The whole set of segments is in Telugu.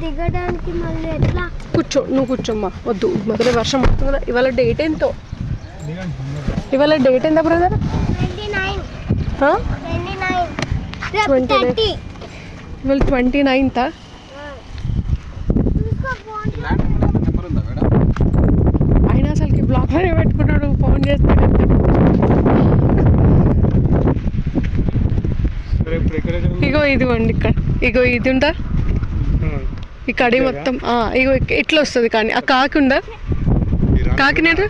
దిగడానికి మళ్ళీ ఎట్లా? కూర్చో, నువ్వు కూర్చోమ్మా. వద్దు, మొదటి వర్షం వస్తుంది కదా. ఇవాళ డేట్ ఎంతో? ఇవాళ డేట్ ఎంత బ్రదర్? 29. ఇవాళ 29th. అయినా అసలుకి బ్లాక్ లోనే పెట్టుకున్నాడు, ఫోన్ చేస్తాడు. ఇగో ఇదిగోండి ఇక్కడ, ఇగో ఇది ఉందా ఈ కడి మొత్తం. ఇగో ఇట్లా వస్తుంది. కానీ ఆ కాకి ఉందా? కాకినేడు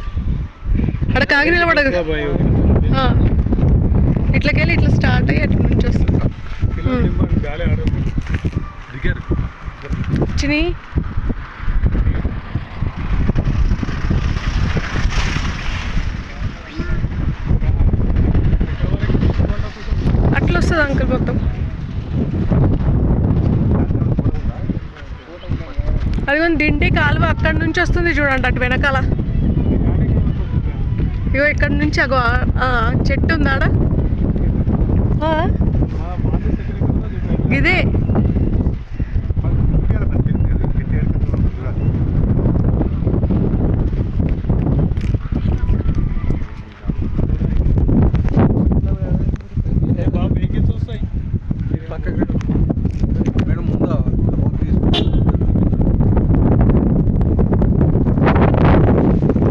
అక్కడ కాకి నిలబడదు. ఇట్లకెళ్ళి ఇట్లా స్టార్ట్ అయ్యి అట్లా నుంచి వస్తుంది. చిని అట్లా వస్తుంది అంకుల్ మొత్తం. అది కొంచెం దింటే కాలువ అక్కడి నుంచి వస్తుంది చూడండి, అటు వెనకాల. ఇగో ఇక్కడ నుంచి అగో చెట్టు ఉందాడ, ఇదే